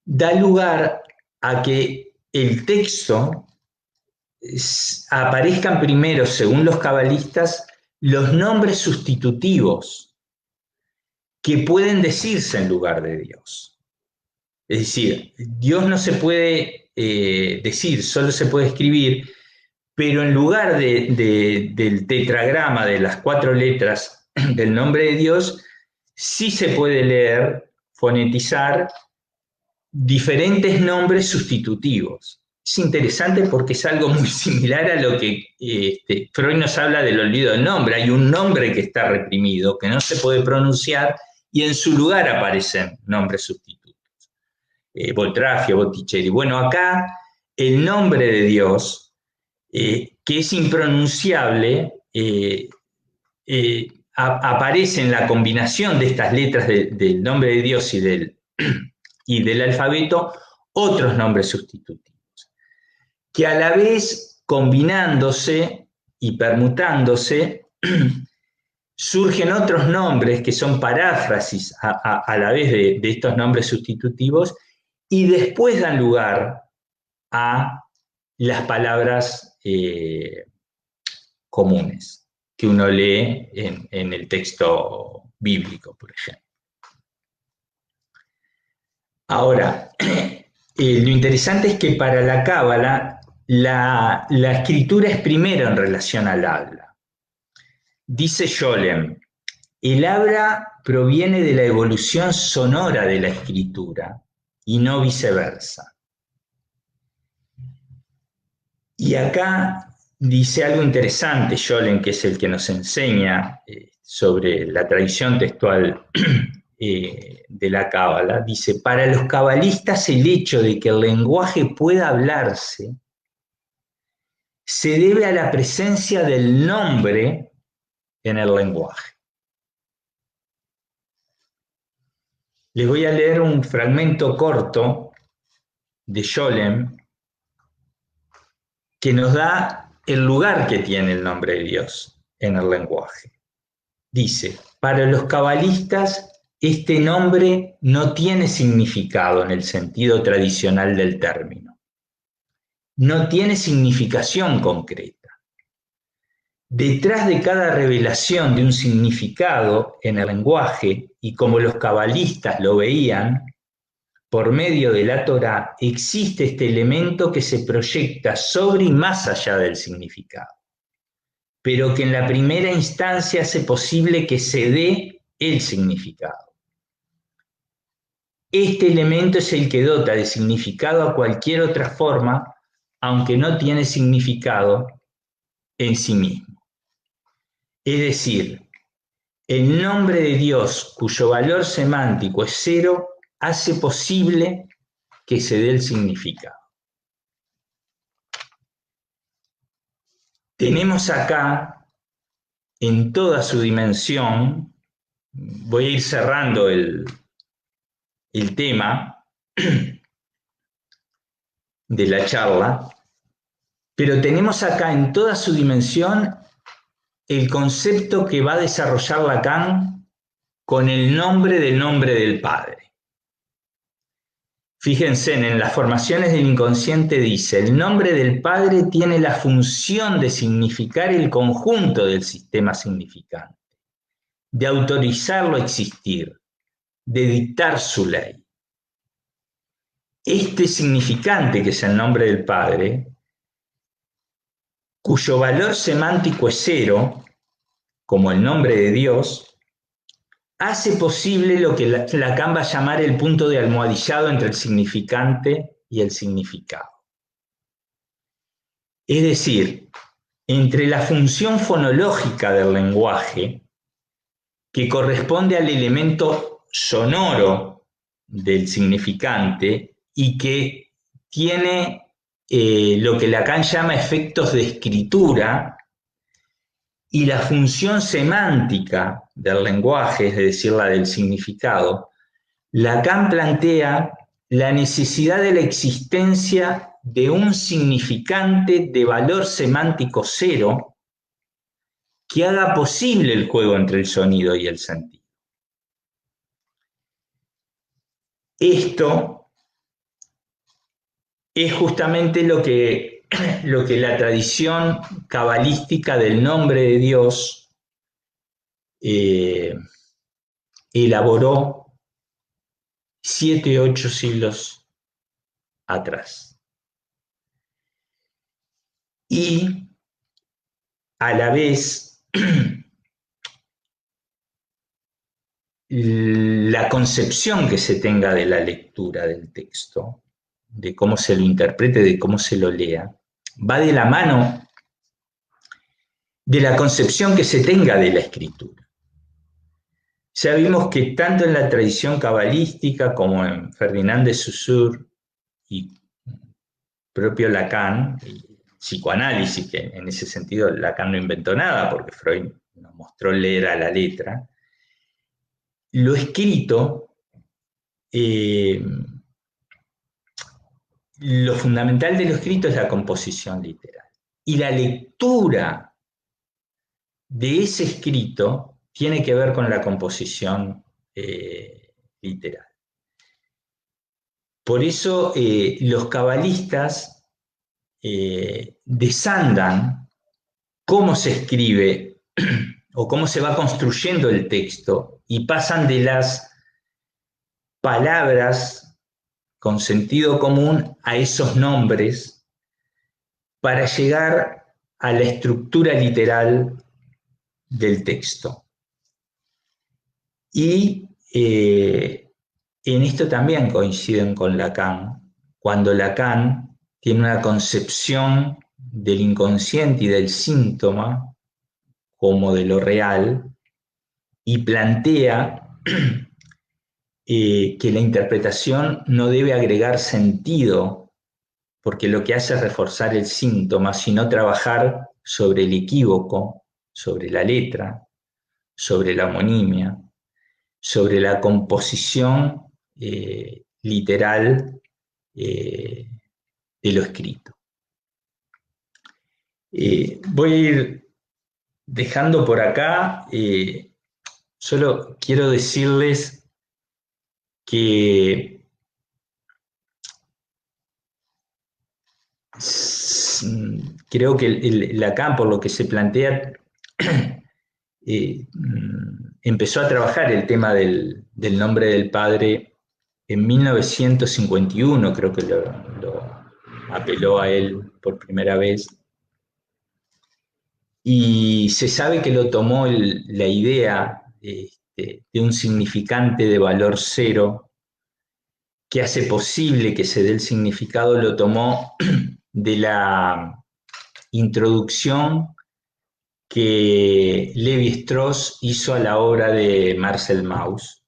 da lugar a que el texto aparezcan primero, según los cabalistas, los nombres sustitutivos que pueden decirse en lugar de Dios. Es decir, Dios no se puede decir, solo se puede escribir, pero en lugar del tetragrama de las 4 letras del nombre de Dios, sí se puede leer, fonetizar diferentes nombres sustitutivos. Es interesante porque es algo muy similar a lo que Freud nos habla del olvido del nombre. Hay un nombre que está reprimido, que no se puede pronunciar, y en su lugar aparecen nombres sustitutos. Boltrafio, Botticelli. Bueno, acá el nombre de Dios, que es impronunciable, aparece en la combinación de estas letras del nombre de Dios y del alfabeto otros nombres sustitutivos, que a la vez, combinándose y permutándose, surgen otros nombres que son paráfrasis a la vez de estos nombres sustitutivos, y después dan lugar a las palabras comunes que uno lee en el texto bíblico, por ejemplo. Ahora, lo interesante es que para la Cábala la escritura es primero en relación al habla. Dice Scholem, el habla proviene de la evolución sonora de la escritura y no viceversa. Y acá dice algo interesante Scholem, que es el que nos enseña sobre la tradición textual de la Cábala. Dice, para los cabalistas el hecho de que el lenguaje pueda hablarse se debe a la presencia del nombre en el lenguaje. Les voy a leer un fragmento corto de Scholem que nos da el lugar que tiene el nombre de Dios en el lenguaje. Dice, para los cabalistas este nombre no tiene significado en el sentido tradicional del término. No tiene significación concreta. Detrás de cada revelación de un significado en el lenguaje, y como los cabalistas lo veían, por medio de la Torá, existe este elemento que se proyecta sobre y más allá del significado, pero que en la primera instancia hace posible que se dé el significado. Este elemento es el que dota de significado a cualquier otra forma, aunque no tiene significado en sí mismo. Es decir, el nombre de Dios, cuyo valor semántico es cero, hace posible que se dé el significado. Tenemos acá, en toda su dimensión, voy a ir cerrando el tema de la charla, pero tenemos acá en toda su dimensión el concepto que va a desarrollar Lacan con el nombre del Padre. Fíjense, en las formaciones del inconsciente dice, el nombre del Padre tiene la función de significar el conjunto del sistema significante, de autorizarlo a existir, de dictar su ley. Este significante, que es el nombre del Padre, cuyo valor semántico es cero, como el nombre de Dios, hace posible lo que Lacan va a llamar el punto de almohadillado entre el significante y el significado. Es decir, entre la función fonológica del lenguaje, que corresponde al elemento sonoro del significante y que tiene lo que Lacan llama efectos de escritura, y la función semántica del lenguaje, es decir, la del significado, Lacan plantea la necesidad de la existencia de un significante de valor semántico cero que haga posible el juego entre el sonido y el sentido. Esto es justamente lo que la tradición cabalística del nombre de Dios elaboró 7, 8 siglos atrás. Y a la vez la concepción que se tenga de la lectura del texto, de cómo se lo interprete, de cómo se lo lea, va de la mano de la concepción que se tenga de la escritura. Ya vimos que tanto en la tradición cabalística como en Ferdinand de Saussure y propio Lacan, el psicoanálisis, que en ese sentido Lacan no inventó nada porque Freud nos mostró leer a la letra, lo escrito, lo fundamental de lo escrito es la composición literal. Y la lectura de ese escrito tiene que ver con la composición literal. Por eso los cabalistas desandan cómo se escribe o cómo se va construyendo el texto y pasan de las palabras con sentido común a esos nombres para llegar a la estructura literal del texto. Y en esto también coinciden con Lacan, cuando Lacan tiene una concepción del inconsciente y del síntoma como de lo real y plantea que la interpretación no debe agregar sentido porque lo que hace es reforzar el síntoma, sino trabajar sobre el equívoco, sobre la letra, sobre la homonimia, sobre la composición literal de lo escrito. Voy a ir dejando por acá, solo quiero decirles que creo que Lacan, por lo que se plantea, empezó a trabajar el tema del nombre del padre en 1951, creo que lo apeló a él por primera vez. Y se sabe que lo tomó la idea de un significante de valor cero que hace posible que se dé el significado, lo tomó de la introducción que Lévi-Strauss hizo a la obra de Marcel Mauss.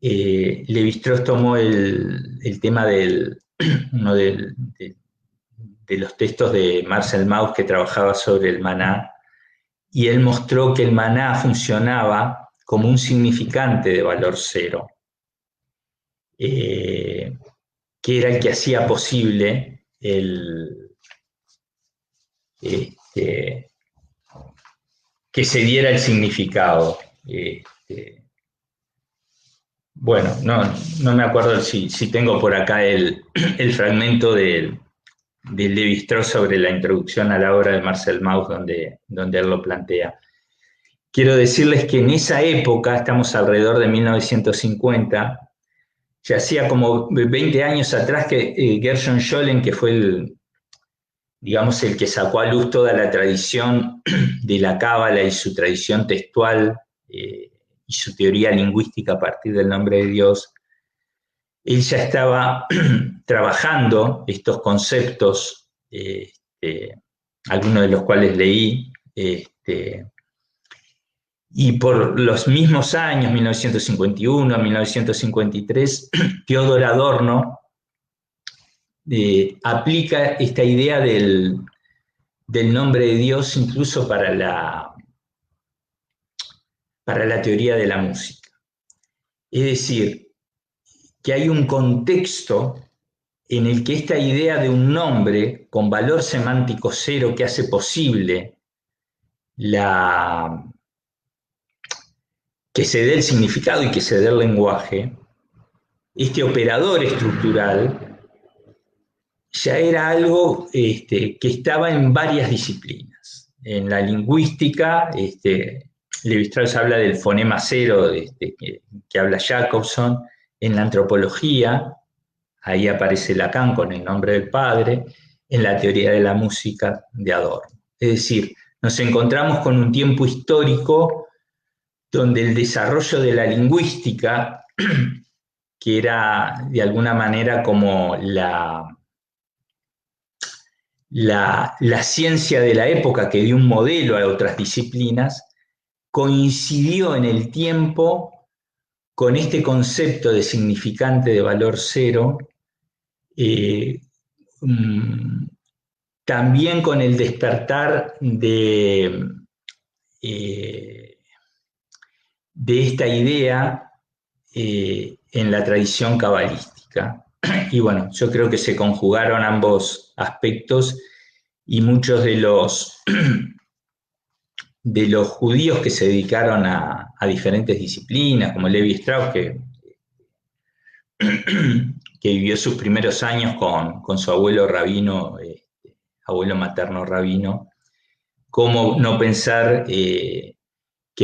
Lévi-Strauss tomó el tema uno de los textos de Marcel Mauss que trabajaba sobre el maná, y él mostró que el maná funcionaba como un significante de valor cero, que era el que hacía posible que se diera el significado. Bueno, no me acuerdo si tengo por acá el fragmento de Lévi-Strauss sobre la introducción a la obra de Marcel Mauss, donde él lo plantea. Quiero decirles que en esa época, estamos alrededor de 1950, ya hacía como 20 años atrás que Gershon Scholem, que fue el que sacó a luz toda la tradición de la Cábala y su tradición textual y su teoría lingüística a partir del nombre de Dios, él ya estaba trabajando estos conceptos, algunos de los cuales leí, y por los mismos años, 1951, 1953, Theodor Adorno aplica esta idea del nombre de Dios incluso para la teoría de la música. Es decir, que hay un contexto en el que esta idea de un nombre con valor semántico cero que hace posible que se dé el significado y que se dé el lenguaje, este operador estructural ya era algo que estaba en varias disciplinas. En la lingüística, Lévi-Strauss habla del fonema cero que habla Jacobson. En la antropología, ahí aparece Lacan con el nombre del padre. En la teoría de la música de Adorno. Es decir, nos encontramos con un tiempo histórico donde el desarrollo de la lingüística, que era de alguna manera como la ciencia de la época que dio un modelo a otras disciplinas, coincidió en el tiempo con este concepto de significante de valor cero, también con el despertar de esta idea en la tradición cabalística. Y bueno, yo creo que se conjugaron ambos aspectos y muchos de los judíos que se dedicaron a diferentes disciplinas, como Lévi-Strauss, que vivió sus primeros años con su abuelo rabino, abuelo materno rabino, cómo no pensar que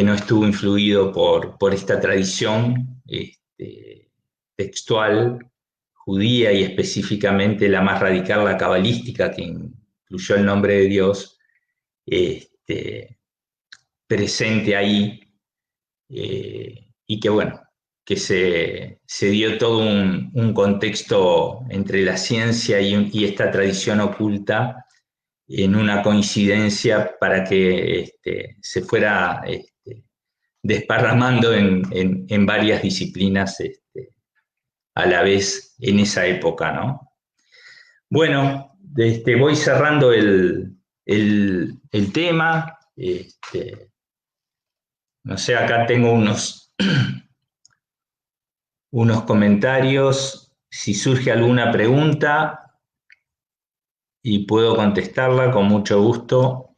no estuvo influido por esta tradición textual judía y específicamente la más radical, la cabalística, que incluyó el nombre de Dios presente ahí, y que bueno, que se dio todo un contexto entre la ciencia y esta tradición oculta en una coincidencia para que se fuera desparramando en varias disciplinas a la vez en esa época, ¿no? Bueno, voy cerrando el tema. No sé, acá tengo unos comentarios. Si surge alguna pregunta y puedo contestarla con mucho gusto.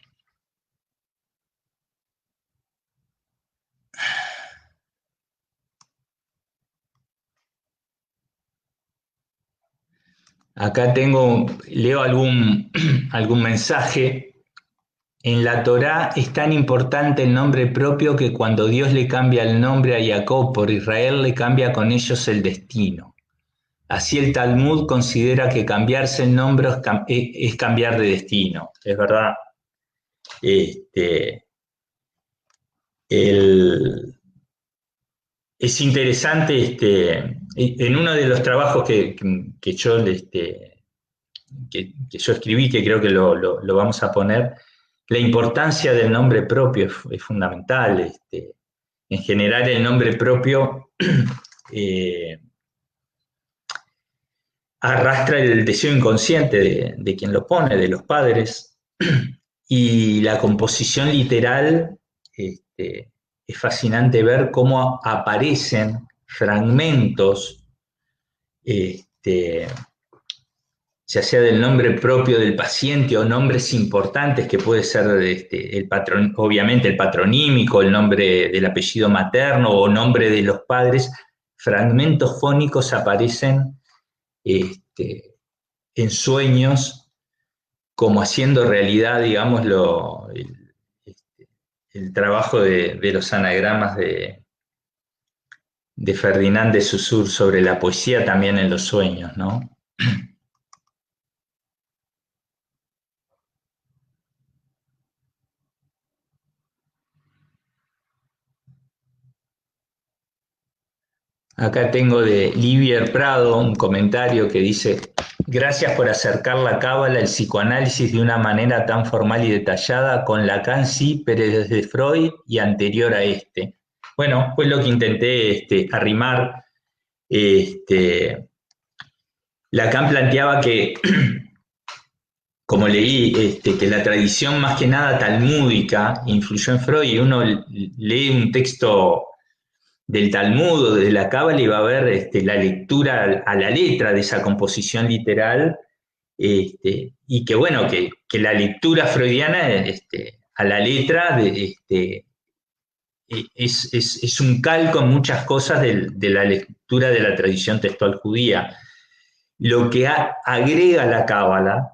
Acá leo algún mensaje. En la Torá es tan importante el nombre propio que cuando Dios le cambia el nombre a Jacob por Israel, le cambia con ellos el destino. Así el Talmud considera que cambiarse el nombre es cambiar de destino. Es verdad. Este, el, es interesante, en uno de los trabajos que yo escribí, que creo que lo vamos a poner, la importancia del nombre propio es fundamental. En general, el nombre propio arrastra el deseo inconsciente de quien lo pone, de los padres, y la composición literal, es fascinante ver cómo aparecen fragmentos, ya sea del nombre propio del paciente o nombres importantes que puede ser obviamente el patronímico, el nombre del apellido materno o nombre de los padres, fragmentos fónicos aparecen en sueños como haciendo realidad, digamos, el trabajo de los anagramas de Ferdinand de Saussure sobre la poesía también en los sueños, ¿no? Acá tengo de Livier Prado un comentario que dice: gracias por acercar la cábala al psicoanálisis de una manera tan formal y detallada. Con Lacan sí, pero desde Freud y anterior a este. Bueno, fue lo que intenté arrimar. Lacan planteaba que, como leí, que la tradición más que nada talmúdica influyó en Freud, y uno lee un texto del Talmud o de la Cábala y va a ver la lectura a la letra de esa composición literal, y que bueno, que la lectura freudiana a la letra es un calco en muchas cosas de la lectura de la tradición textual judía. Lo que agrega la Cábala,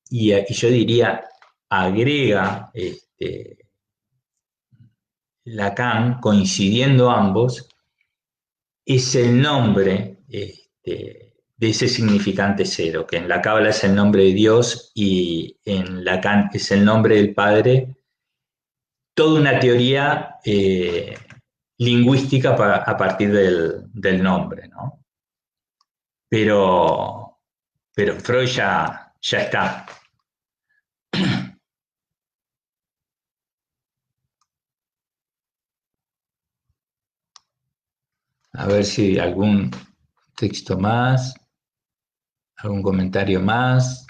y yo diría agrega Lacan, coincidiendo ambos, es el nombre de ese significante cero, que en la Cábala es el nombre de Dios y en Lacan es el nombre del Padre, toda una teoría lingüística a partir del nombre, ¿no? Pero Freud ya está. A ver si algún texto más, algún comentario más.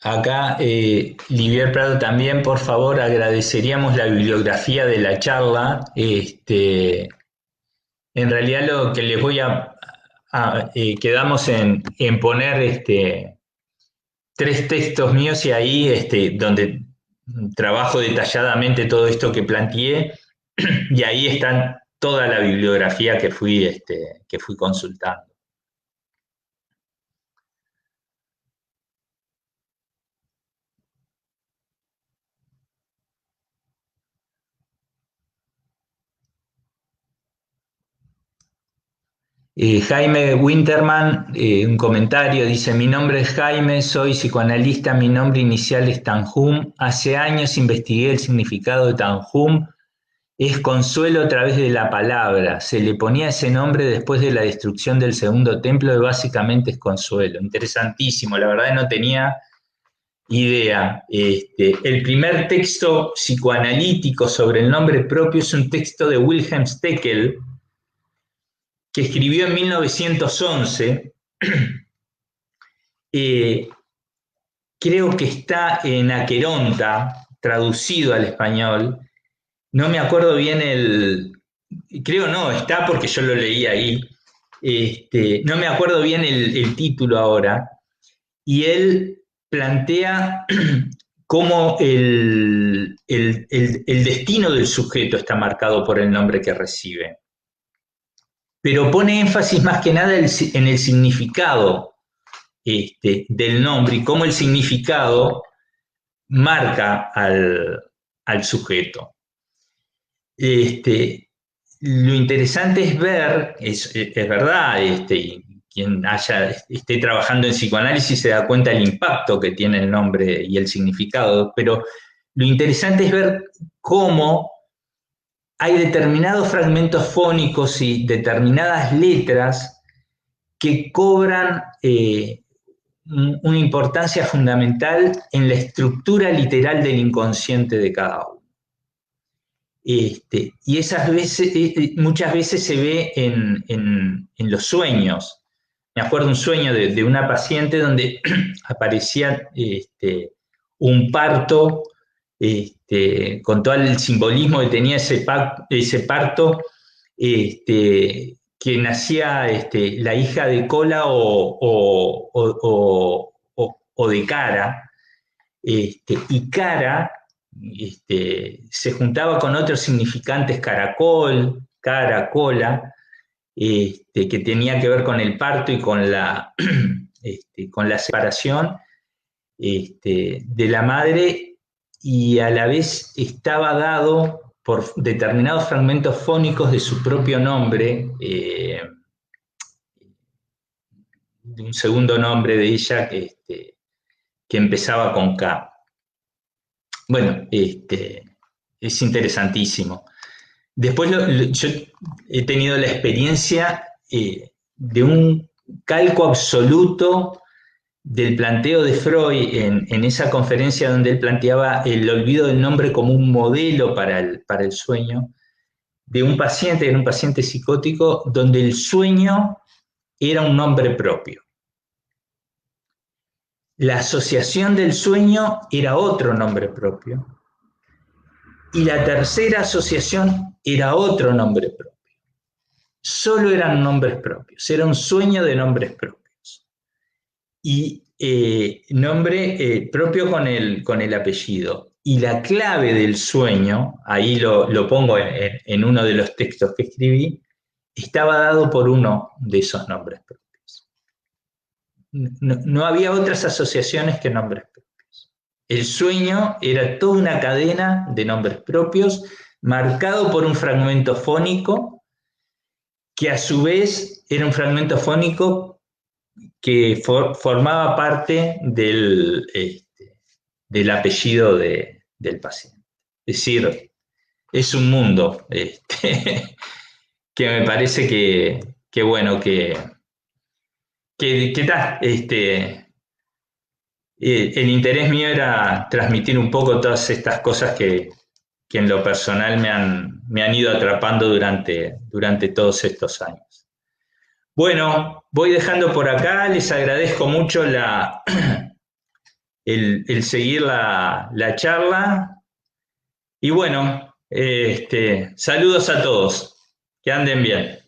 Acá, Livier Prado también, por favor, agradeceríamos la bibliografía de la charla. En realidad lo que les voy quedamos en poner tres textos míos, y ahí donde trabajo detalladamente todo esto que planteé, y ahí están toda la bibliografía que fui consultando. Jaime Winterman, un comentario, dice: mi nombre es Jaime, soy psicoanalista, mi nombre inicial es Tanjum, hace años investigué el significado de Tanjum, es consuelo a través de la palabra, se le ponía ese nombre después de la destrucción del segundo templo y básicamente es consuelo. Interesantísimo, la verdad no tenía idea. El primer texto psicoanalítico sobre el nombre propio es un texto de Wilhelm Steckel, que escribió en 1911. Creo que está en Aqueronta, traducido al español. No me acuerdo bien creo no, está porque yo lo leí ahí. No me acuerdo bien el título ahora. Y él plantea cómo el destino del sujeto está marcado por el nombre que recibe. Pero pone énfasis más que nada en el significado del nombre y cómo el significado marca al sujeto. Lo interesante es ver, es verdad, quien esté trabajando en psicoanálisis se da cuenta del impacto que tiene el nombre y el significado, pero lo interesante es ver cómo hay determinados fragmentos fónicos y determinadas letras que cobran una importancia fundamental en la estructura literal del inconsciente de cada uno. Y esas veces, muchas veces se ve en los sueños. Me acuerdo un sueño de una paciente donde aparecía un parto, con todo el simbolismo que tenía ese parto, que nacía la hija de cola o de cara, y cara se juntaba con otros significantes, caracol, cara, cola, que tenía que ver con el parto y con con la separación de la madre, y a la vez estaba dado por determinados fragmentos fónicos de su propio nombre, de un segundo nombre de ella que empezaba con K. Bueno, es interesantísimo. Después yo he tenido la experiencia de un calco absoluto del planteo de Freud en esa conferencia donde él planteaba el olvido del nombre como un modelo para el sueño, de un paciente, era un paciente psicótico, donde el sueño era un nombre propio. La asociación del sueño era otro nombre propio. Y la tercera asociación era otro nombre propio. Solo eran nombres propios, era un sueño de nombres propios. Y nombre propio con el apellido. Y la clave del sueño, ahí lo pongo en uno de los textos que escribí, estaba dado por uno de esos nombres propios. No había otras asociaciones que nombres propios. El sueño era toda una cadena de nombres propios, marcado por un fragmento fónico, que a su vez era un fragmento fónico que formaba parte del apellido del paciente. Es decir, es un mundo que me parece que bueno, que está, el interés mío era transmitir un poco todas estas cosas que en lo personal me han ido atrapando durante todos estos años. Bueno, voy dejando por acá, les agradezco mucho el seguir la charla y bueno, saludos a todos, que anden bien.